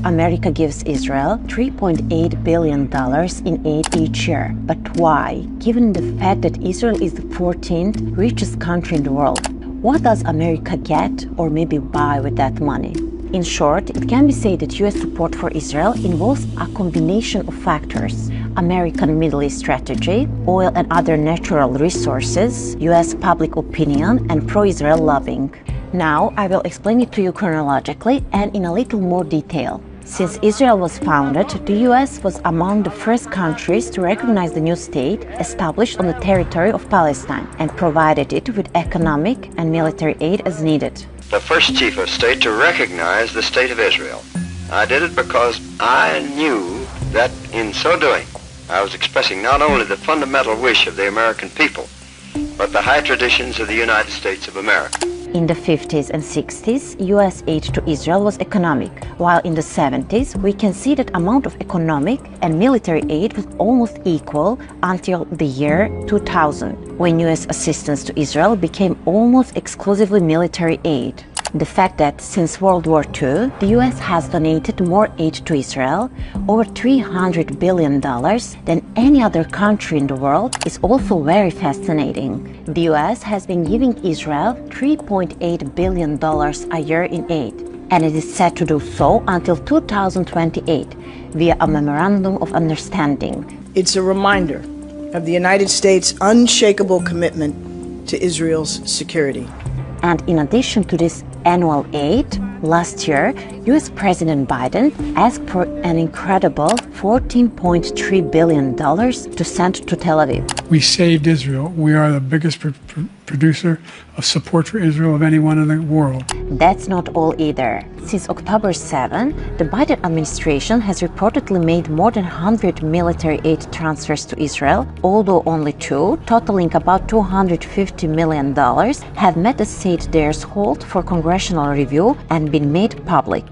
America gives Israel $3.8 billion in aid each year. But why? Given the fact that Israel is the 14th richest country in the world, what does America get or maybe buy with that money? In short, it can be said that U.S. support for Israel involves a combination of factors: American Middle East strategy, oil and other natural resources, U.S. public opinion, and pro-Israel lobbying. Now, I will explain it to you chronologically and in a little more detail. Since Israel was founded, the U.S. was among the first countries to recognize the new state established on the territory of Palestine and provided it with economic and military aid as needed. The first chief of state to recognize the state of Israel. I did it because I knew that in so doing, I was expressing not only the fundamental wish of the American people, but the high traditions of the United States of America. In the 50s and 60s, U.S. aid to Israel was economic, while in the 70s, we can see that amount of economic and military aid was almost equal until the year 2000, when U.S. assistance to Israel became almost exclusively military aid. The fact that since World War II, the U.S. has donated more aid to Israel, over $300 billion, than any other country in the world is also very fascinating. The U.S. has been giving Israel $3.8 billion a year in aid, and it is set to do so until 2028 via a Memorandum of Understanding. It's a reminder of the United States' unshakable commitment to Israel's security. And in addition to this annual aid, last year, U.S. President Biden asked for an incredible $14.3 billion to send to Tel Aviv. We saved Israel. We are the biggest producer of support for Israel of anyone in the world. That's not all either. Since October 7, the Biden administration has reportedly made more than 100 military aid transfers to Israel, although only 2, totaling about $250 million, have met the state threshold for congressional review and been made public.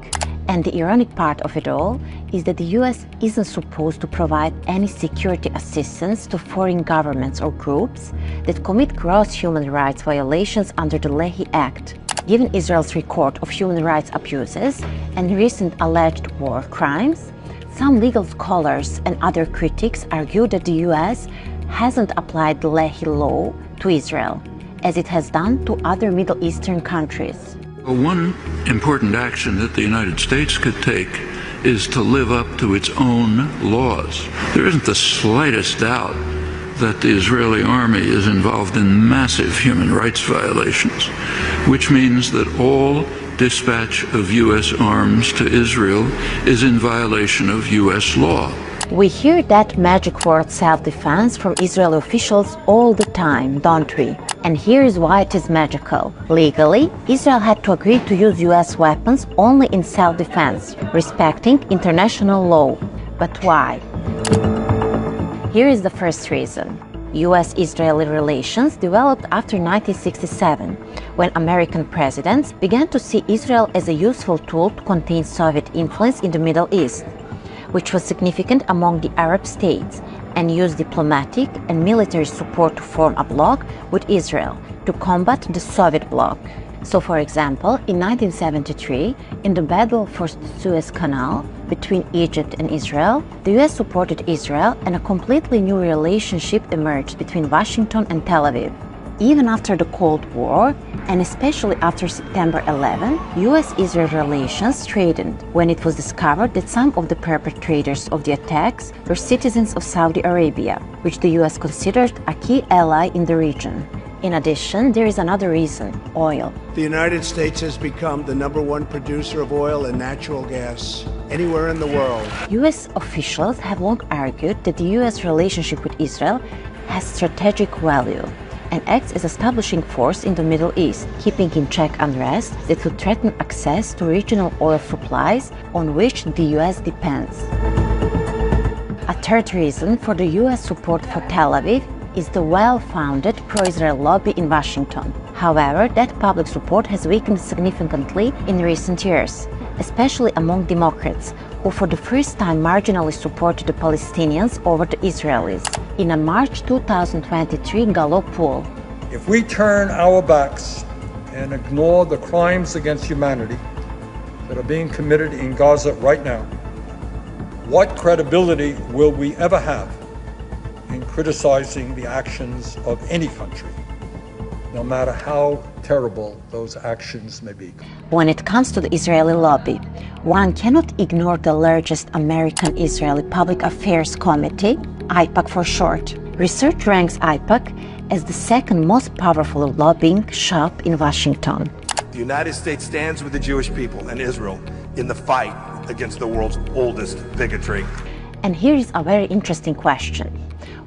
And the ironic part of it all is that the U.S. isn't supposed to provide any security assistance to foreign governments or groups that commit gross human rights violations under the Lehi Act. Given Israel's record of human rights abuses and recent alleged war crimes, some legal scholars and other critics argue that the U.S. hasn't applied the Lehi law to Israel, as it has done to other Middle Eastern countries. One important action that the United States could take is to live up to its own laws. There isn't the slightest doubt that the Israeli army is involved in massive human rights violations, which means that all dispatch of U.S. arms to Israel is in violation of U.S. law. We hear that magic word self-defense from Israeli officials all the time, don't we? And here is why it is magical. Legally, Israel had to agree to use US weapons only in self-defense, respecting international law. But why? Here is the first reason. US-Israeli relations developed after 1967, when American presidents began to see Israel as a useful tool to contain Soviet influence in the Middle East, which was significant among the Arab states, and used diplomatic and military support to form a bloc with Israel to combat the Soviet bloc. So, for example, in 1973, in the battle for the Suez Canal between Egypt and Israel, the US supported Israel and a completely new relationship emerged between Washington and Tel Aviv. Even after the Cold War, and especially after September 11, US-Israel relations straightened when it was discovered that some of the perpetrators of the attacks were citizens of Saudi Arabia, which the US considered a key ally in the region. In addition, there is another reason: oil. The United States has become the #1 producer of oil and natural gas anywhere in the world. US officials have long argued that the US relationship with Israel has strategic value and acts as a stabilizing force in the Middle East, keeping in check unrest that could threaten access to regional oil supplies on which the US depends. A third reason for the US support for Tel Aviv is the well-founded pro-Israel lobby in Washington. However, that public support has weakened significantly in recent years, especially among Democrats, who for the first time marginally supported the Palestinians over the Israelis. In a March 2023 Gallup poll, if we turn our backs and ignore the crimes against humanity that are being committed in Gaza right now, what credibility will we ever have in criticizing the actions of any country, no matter how terrible those actions may be? When it comes to the Israeli lobby, one cannot ignore the largest American-Israeli Public Affairs Committee, AIPAC for short. Research ranks AIPAC as the second most powerful lobbying shop in Washington. The United States stands with the Jewish people and Israel in the fight against the world's oldest bigotry. And here is a very interesting question.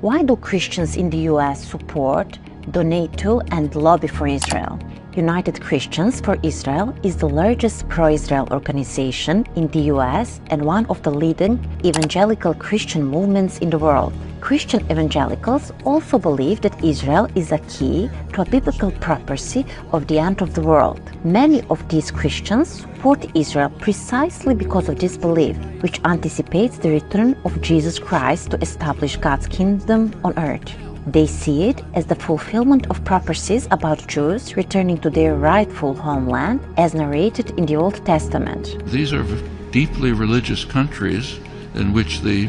Why do Christians in the US support, donate to, and lobby for Israel? United Christians for Israel is the largest pro-Israel organization in the US and one of the leading evangelical Christian movements in the world. Christian evangelicals also believe that Israel is a key to a biblical prophecy of the end of the world. Many of these Christians support Israel precisely because of this belief, which anticipates the return of Jesus Christ to establish God's kingdom on earth. They see it as the fulfillment of prophecies about Jews returning to their rightful homeland as narrated in the Old Testament. These are deeply religious countries in which the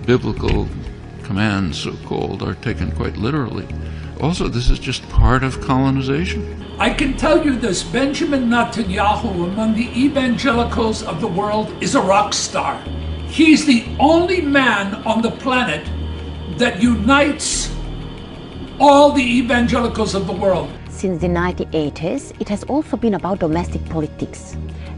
biblical commands, so-called, are taken quite literally. Also, this is just part of colonization. I can tell you this, Benjamin Netanyahu among the evangelicals of the world is a rock star. He's the only man on the planet that unites all the evangelicals of the world. Since the 1980s, it has also been about domestic politics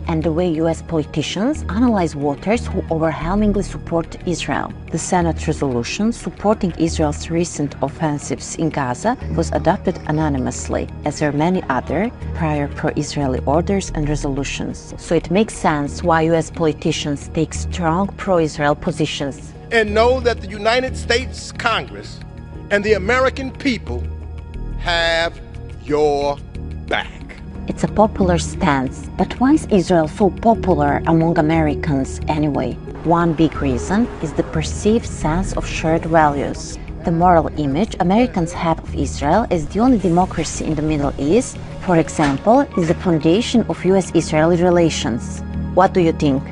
and the way US politicians analyze voters who overwhelmingly support Israel. The Senate resolution supporting Israel's recent offensives in Gaza was adopted anonymously, as were many other prior pro-Israeli orders and resolutions. So it makes sense why US politicians take strong pro-Israel positions. And know that the United States Congress and the American people have your back. It's a popular stance, but why is Israel so popular among Americans anyway? One big reason is the perceived sense of shared values. The moral image Americans have of Israel as the only democracy in the Middle East, for example, is the foundation of US-Israeli relations. What do you think?